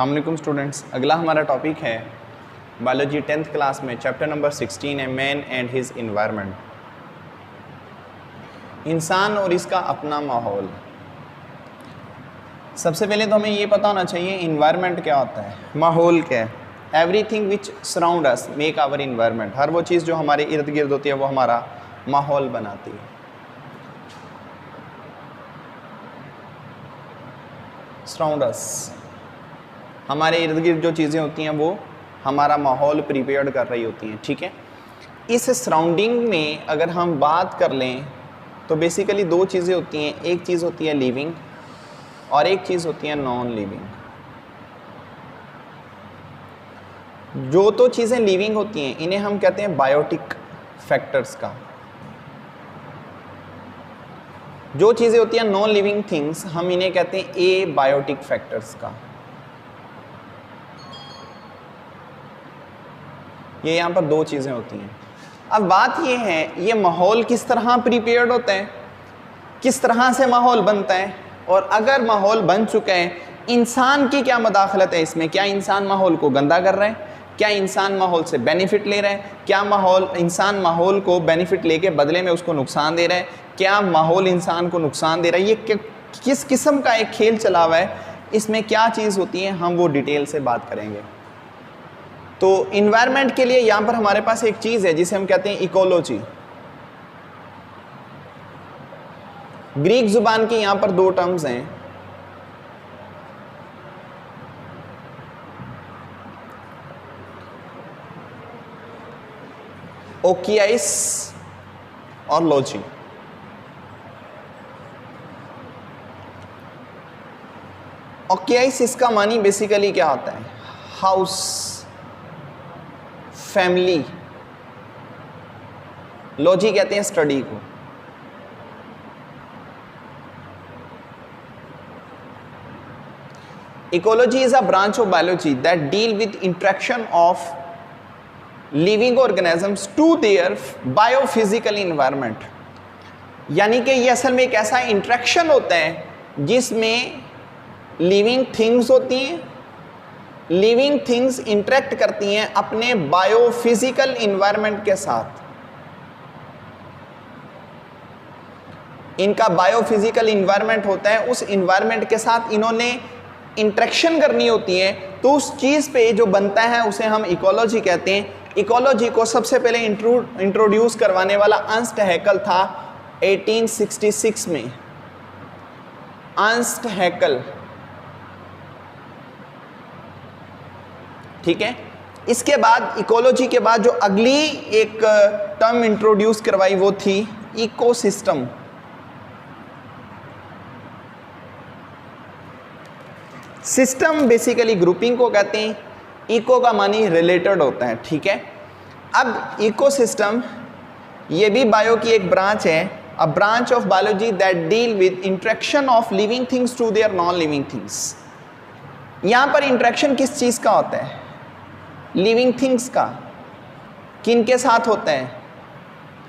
अस्सलामुअलैकुम स्टूडेंट्स, अगला हमारा टॉपिक है बायोलॉजी 10th क्लास में चैप्टर नंबर 16 है मैन एंड हिज इन्वायरमेंट। इंसान और इसका अपना माहौल। सबसे पहले तो हमें ये पता होना चाहिए इन्वायरमेंट क्या होता है, माहौल क्या है। Everything which surround us make our environment. हर वो चीज़ जो हमारे इर्द गिर्द होती है वो हमारा माहौल बनाती है। सराउंड अस, हमारे इर्द गिर्द जो चीज़ें होती हैं वो हमारा माहौल प्रिपेयर कर रही होती हैं। ठीक है, इस सराउंडिंग में अगर हम बात कर लें तो बेसिकली दो चीज़ें होती हैं, एक चीज़ होती है लिविंग और एक चीज़ होती है नॉन लिविंग। जो तो चीज़ें लिविंग होती हैं इन्हें हम कहते हैं बायोटिक फैक्टर्स का। जो चीज़ें होती हैं नॉन लिविंग थिंग्स हम इन्हें कहते हैं ए बायोटिक फैक्टर्स का। ये यहाँ पर दो चीज़ें होती हैं। अब बात ये है ये माहौल किस तरह प्रिपेयर्ड होता है, किस तरह से माहौल बनता है, और अगर माहौल बन चुका है इंसान की क्या मदाखलत है इसमें। क्या इंसान माहौल को गंदा कर रहा है, क्या इंसान माहौल से बेनिफिट ले रहा है, क्या इंसान माहौल को बेनिफिट लेके बदले में उसको नुकसान दे रहा है, क्या माहौल इंसान को नुकसान दे रहा है। ये किस किस्म का एक खेल चला हुआ है, इसमें क्या चीज़ होती है हम वो डिटेल से बात करेंगे। तो इन्वायरमेंट के लिए यहाँ पर हमारे पास एक चीज़ है जिसे हम कहते हैं इकोलॉजी। ग्रीक जुबान की यहाँ पर दो टर्म्स हैं, ओकियाइस और लॉजी। ओकियाइस इसका मानी बेसिकली क्या होता है, हाउस, फैमिली। लॉजी कहते हैं स्टडी को। Ecology is a branch of biology that deal with interaction of living organisms to their biophysical environment. यानी कि ये असल में एक ऐसा इंटरेक्शन होता है जिसमें लिविंग थिंग्स होती हैं, लिविंग थिंग्स इंटरेक्ट करती हैं अपने बायोफिजिकल इन्वायरमेंट के साथ। इनका बायोफिजिकल इन्वायरमेंट होता है, उस इन्वायरमेंट के साथ इन्होंने इंटरेक्शन करनी होती है, तो उस चीज़ पे जो बनता है उसे हम इकोलॉजी कहते हैं। इकोलॉजी को सबसे पहले इंट्रोड्यूस करवाने वाला अर्नस्ट हैकल था 1866 में। अर्नस्ट हैकल, ठीक है। इसके बाद इकोलॉजी के बाद जो अगली एक टर्म इंट्रोड्यूस करवाई वो थी इकोसिस्टम। सिस्टम बेसिकली ग्रुपिंग को कहते हैं, इको का मानी रिलेटेड होता है, ठीक है। अब इकोसिस्टम ये भी बायो की एक ब्रांच है, a branch of biology that deal with interaction of living things to their non living things. यहाँ पर इंटरेक्शन किस चीज़ का होता है, लिविंग थिंग्स का। किन के साथ होता है,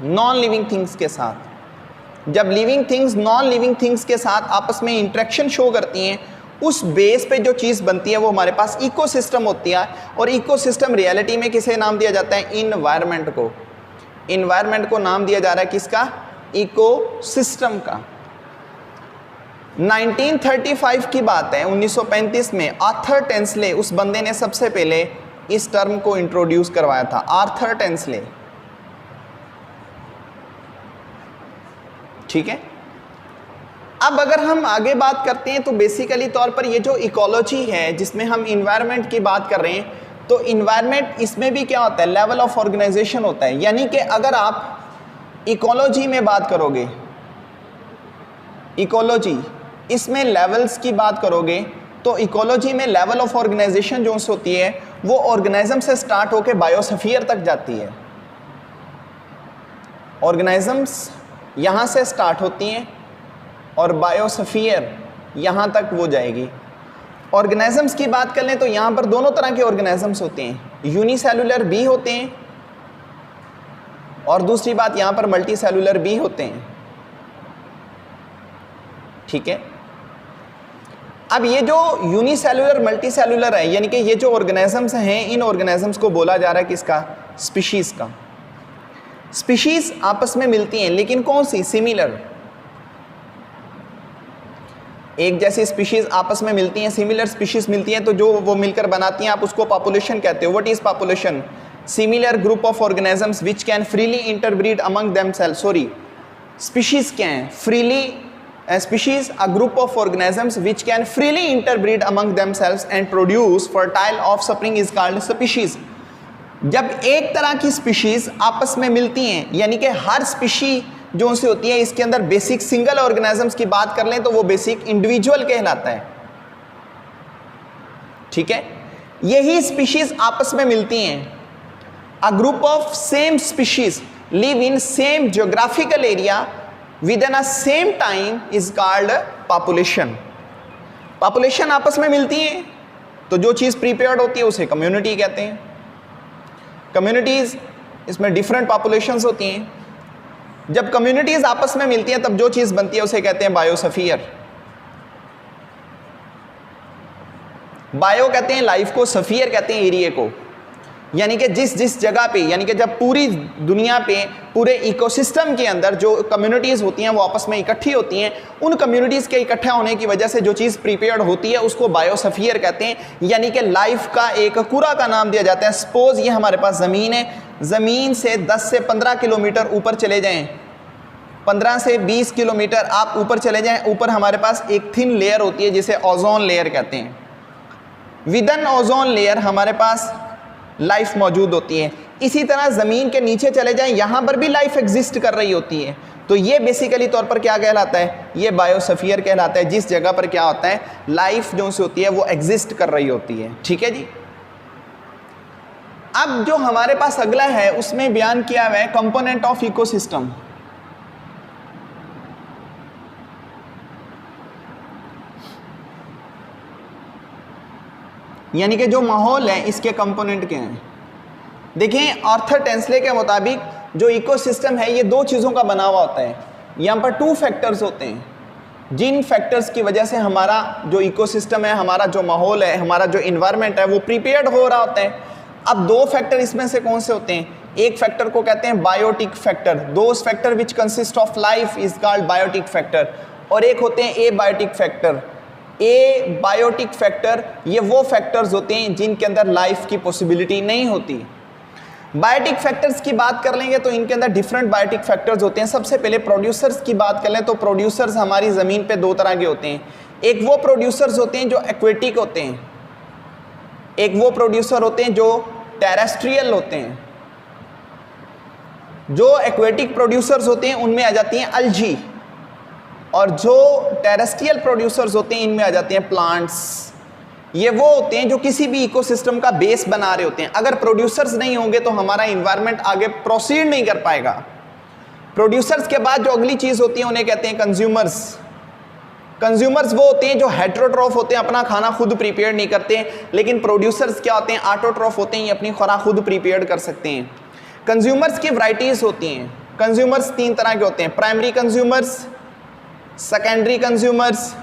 नॉन लिविंग थिंग्स के साथ। जब living things non living things के साथ आपस में इंटरेक्शन शो करती हैं, उस बेस पे जो चीज़ बनती है वो हमारे पास इकोसिस्टम होती है। और इकोसिस्टम रियलिटी में किसे नाम दिया जाता है, इन्वायरमेंट को। इन्वायरमेंट को नाम दिया जा रहा है किसका, इकोसिस्टम का। 1935 की बात है, 1935 में आर्थर टेंसले, उस बंदे ने सबसे पहले इस टर्म को इंट्रोड्यूस करवाया था, आर्थर टेंसले, ठीक है। अब अगर हम आगे बात करते हैं तो बेसिकली तौर पर ये जो इकोलॉजी है जिसमें हम इन्वायरमेंट की बात कर रहे हैं, तो इन्वायरमेंट इसमें भी क्या होता है, लेवल ऑफ ऑर्गेनाइजेशन होता है। यानी कि अगर आप इकोलॉजी में बात करोगे, इकोलॉजी इसमें लेवल्स की बात करोगे, तो इकोलॉजी में लेवल ऑफ ऑर्गेनाइजेशन जो होती है वो ऑर्गेनिज्म से स्टार्ट होकर बायोस्फीयर तक जाती है। ऑर्गेनिजम्स यहाँ से स्टार्ट होती हैं और बायोस्फीयर यहाँ तक वो जाएगी। ऑर्गेनिजम्स की बात कर लें तो यहाँ पर दोनों तरह के ऑर्गेनिजम्स होते हैं, यूनिसेलुलर भी होते हैं और दूसरी बात यहाँ पर मल्टी सेलुलर भी होते हैं, ठीक है। अब ये जो यूनिसेलुलर मल्टीसेलुलर है, यानी कि ये जो ऑर्गेनिजम्स हैं, इन ऑर्गेनिजम्स को बोला जा रहा है किसका? स्पीशीज का। स्पीशीज आपस में मिलती हैं, लेकिन कौन सी? सिमिलर। एक जैसी स्पीशीज आपस में मिलती हैं, सिमिलर स्पीशीज मिलती हैं, तो जो वो मिलकर बनाती हैं आप उसको पॉपुलेशन कहते हो। What is population? Similar group of organisms which can freely interbreed among themselves. Sorry, species क्या है? Freely species a group of organisms which can freely interbreed among themselves and produce fertile offspring is called species। जब एक तरह की species आपस में मिलती हैं, यानी कि हर स्पीशी जो उनसे होती है, इसके अंदर बेसिक सिंगल ऑर्गेनिजम्स की बात कर लें तो वो बेसिक इंडिविजुअल कहलाता है। ठीक है, यही स्पीशीज आपस में मिलती हैं। A group of same species live in same geographical area within a same time is called population। Population आपस में मिलती है, तो जो चीज़ प्रीपेयर्ड होती है उसे कम्युनिटी कहते हैं। कम्युनिटीज़, इसमें डिफरेंट पॉपुलेशंस होती हैं। जब कम्युनिटीज़ आपस में मिलती हैं तब जो चीज़ बनती है उसे कहते हैं बायोस्फीयर। बायो कहते हैं लाइफ को, स्फीयर कहते हैं एरिया को। यानी कि जिस जगह पे, यानी कि जब पूरी दुनिया पे, पूरे इकोसिस्टम के अंदर जो कम्युनिटीज़ होती हैं वो आपस में इकट्ठी होती हैं, उन कम्युनिटीज़ के इकट्ठा होने की वजह से जो चीज़ प्रीपेयर्ड होती है उसको बायोस्फीयर कहते हैं, यानी कि लाइफ का एक कुरा का नाम दिया जाता है। सपोज ये हमारे पास ज़मीन है, ज़मीन से 10 से 15 किलोमीटर ऊपर चले जाएँ, 15 से 20 किलोमीटर आप ऊपर चले जाएँ, ऊपर हमारे पास एक थिन लेयर होती है जिसे ओजोन लेयर कहते हैं। विदन ओजोन लेयर हमारे पास लाइफ मौजूद होती है। इसी तरह ज़मीन के नीचे चले जाएं, यहाँ पर भी लाइफ एग्जिस्ट कर रही होती है। तो ये बेसिकली तौर पर क्या कहलाता है? ये बायोस्फीयर कहलाता है, जिस जगह पर क्या होता है, लाइफ जो से होती है वो एग्जिस्ट कर रही होती है। ठीक है जी। अब जो हमारे पास अगला है उसमें बयान किया हुआ है कंपोनेंट ऑफ इकोसिस्टम। यानी कि जो माहौल है इसके कंपोनेंट क्या हैं। देखें, आर्थर टेंसले के मुताबिक जो इकोसिस्टम है ये दो चीज़ों का बना हुआ होता है। यहाँ पर 2 फैक्टर्स होते हैं, जिन फैक्टर्स की वजह से हमारा जो इकोसिस्टम है, हमारा जो माहौल है, हमारा जो इन्वायरमेंट है वो प्रिपेयर्ड हो रहा होता है। अब 2 फैक्टर इसमें से कौन से होते हैं? एक फैक्टर को कहते हैं biotic factor, those factor which consist of life is called biotic factor, और एक होते हैं abiotic factor. Abiotic factor ये वो फैक्टर्स होते हैं जिनके अंदर लाइफ की पॉसिबिलिटी नहीं होती। बायोटिक फैक्टर्स की बात कर लेंगे तो इनके अंदर डिफरेंट बायोटिक फैक्टर्स होते हैं। सबसे पहले प्रोड्यूसर्स की बात कर लें तो प्रोड्यूसर्स हमारी ज़मीन पे 2 तरह के होते हैं। एक वो प्रोड्यूसर्स होते हैं जो एक्वेटिक होते हैं, एक वो प्रोड्यूसर होते हैं जो टेरेस्ट्रियल होते हैं। जो एक्वेटिक प्रोड्यूसर्स होते हैं उनमें आ जाती हैं अल्जी, और जो टेरेस्ट्रियल प्रोड्यूसर्स होते हैं इनमें आ जाते हैं प्लांट्स। ये वो होते हैं जो किसी भी इकोसिस्टम का बेस बना रहे होते हैं। अगर प्रोड्यूसर्स नहीं होंगे तो हमारा इन्वायरमेंट आगे प्रोसीड नहीं कर पाएगा। प्रोड्यूसर्स के बाद जो अगली चीज़ होती है उन्हें कहते हैं कंज्यूमर्स। कंज्यूमर्स वो होते हैं जो हेट्रोट्रॉफ होते हैं, अपना खाना खुद प्रिपेयर नहीं करते, लेकिन प्रोड्यूसर्स क्या होते हैं? ऑटोट्रॉफ होते हैं, ये अपनी खुराक खुद प्रिपेयर कर सकते हैं। कंज्यूमर्स की वैराइटीज़ होती हैं। कंज्यूमर्स 3 तरह के होते हैं, primary consumers, secondary consumers,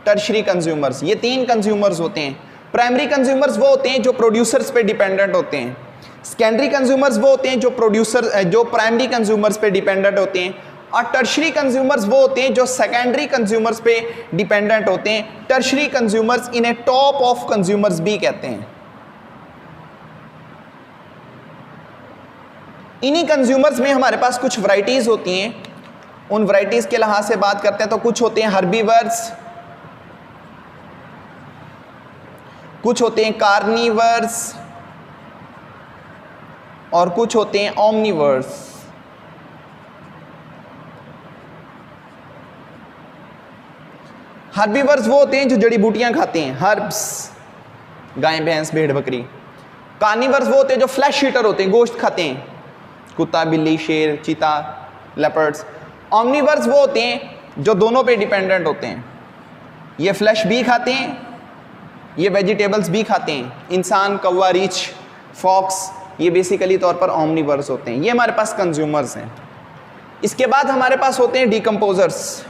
tertiary consumers. ये 3 कंज्यूमर्स होते हैं। प्राइमरी कंज्यूमर्स वो होते हैं जो प्रोड्यूसर्स पे डिपेंडेंट होते हैं। सेकेंडरी कंज्यूमर्स वो होते हैं जो प्राइमरी कंज्यूमर्स पे डिपेंडेंट होते हैं। और टर्शरी कंज्यूमर्स वो होते हैं जो सेकेंडरी कंज्यूमर्स पे डिपेंडेंट होते हैं। टर्शरी कंज्यूमर्स इन्हें टॉप ऑफ कंज्यूमर्स भी कहते हैं। इन्हीं कंज्यूमर्स में हमारे पास कुछ वैरायटीज होती हैं। उन वैरायटीज के लिहाज से बात करते हैं तो कुछ होते हैं हर्बीवर्स, कुछ होते हैं कार्निवर्स और कुछ होते हैं ओमनिवर्स। हर्बीवर्स वो होते हैं जो जड़ी बूटियां खाते हैं, हर्ब्स, गाय भैंस भेड़ बकरी। कार्निवर्स वो होते हैं जो फ्लैश ईटर होते हैं, गोश्त खाते हैं, कुत्ता बिल्ली शेर चीता लेपर्ड्स। ओमनिवर्स वो होते हैं जो दोनों पे डिपेंडेंट होते हैं, ये फ्लैश भी खाते हैं, ये वेजिटेबल्स भी खाते हैं। इंसान, कौवा, रीछ, फॉक्स, ये बेसिकली तौर पर ओमनिवर्स होते हैं। ये हमारे पास कंज्यूमर्स हैं। इसके बाद हमारे पास होते हैं डिकम्पोजर्स।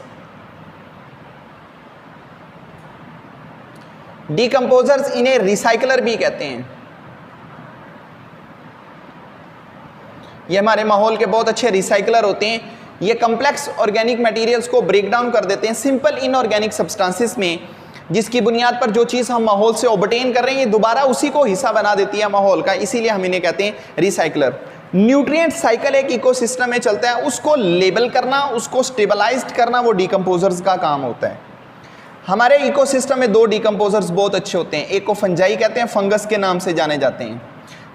डिकम्पोजर्स इन्हें रिसाइकलर भी कहते हैं। ये हमारे माहौल के बहुत अच्छे रिसाइकलर होते हैं। ये कम्प्लेक्स ऑर्गेनिक मटेरियल्स को ब्रेक डाउन कर देते हैं सिंपल इनऑर्गेनिक सब्सटेंसेस में, जिसकी बुनियाद पर जो चीज़ हम माहौल से ऑब्टेन कर रहे हैं ये दोबारा उसी को हिस्सा बना देती है माहौल का, इसीलिए हम इन्हें कहते हैं रिसाइकलर। न्यूट्रिएंट साइकिल एक इकोसिस्टम में चलता है, उसको लेबल करना, उसको स्टेबलाइज्ड करना वो डिकम्पोजर्स का काम होता है। हमारे इकोसिस्टम में दो डिकम्पोजर्स बहुत अच्छे होते हैं, एक को फंजाई कहते हैं, फंगस के नाम से जाने जाते हैं,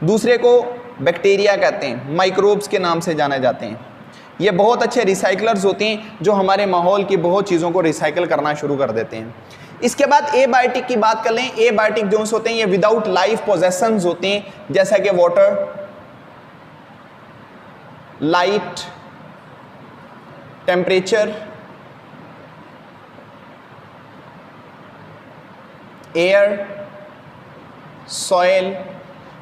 दूसरे को बैक्टीरिया कहते हैं, माइक्रोब्स के नाम से जाने जाते हैं। ये बहुत अच्छे रिसाइकलर्स होते हैं जो हमारे माहौल की बहुत चीज़ों को रिसाइकल करना शुरू कर देते हैं। इसके बाद एबायोटिक की बात कर लें। एबायोटिक जोन्स होते हैं ये विदाउट लाइफ पोजेशंस होते हैं, जैसा कि water, light, temperature, air, soil,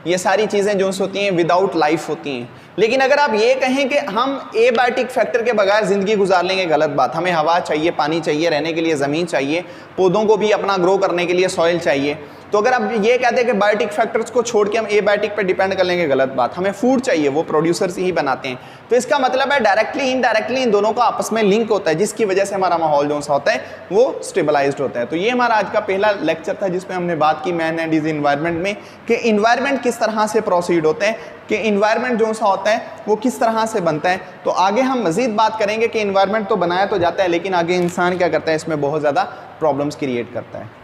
ये सारी चीज़ें जो होती हैं विदाउट लाइफ होती हैं। लेकिन अगर आप ये कहें कि हम एबायोटिक फैक्टर के बगैर ज़िंदगी गुजार लेंगे, गलत बात। हमें हवा चाहिए, पानी चाहिए, रहने के लिए ज़मीन चाहिए, पौधों को भी अपना ग्रो करने के लिए सॉइल चाहिए। तो अगर आप ये कहते हैं कि बायोटिक फैक्टर्स को छोड़ के हम एबायोटिक पर डिपेंड कर लेंगे, गलत बात। हमें फूड चाहिए, वो प्रोड्यूसर्स ही बनाते हैं। तो इसका मतलब है डायरेक्टली इनडायरेक्टली इन दोनों का आपस में लिंक होता है, जिसकी वजह से हमारा माहौल जो सा होता है वो स्टेबलाइज्ड होता है। तो ये हमारा आज का पहला लेक्चर था जिसमें हमने बात की मैन एंड इज इन्वायरमेंट में, कि इन्वायरमेंट किस तरह से प्रोसीड होते हैं, कि इन्वायरमेंट जो सा होता है वो किस तरह से बनता है। तो आगे हम मजीद बात करेंगे कि इन्वायरमेंट तो बनाया तो जाता है, लेकिन आगे इंसान क्या करता है, इसमें बहुत ज़्यादा प्रॉब्लम्स क्रिएट करता है।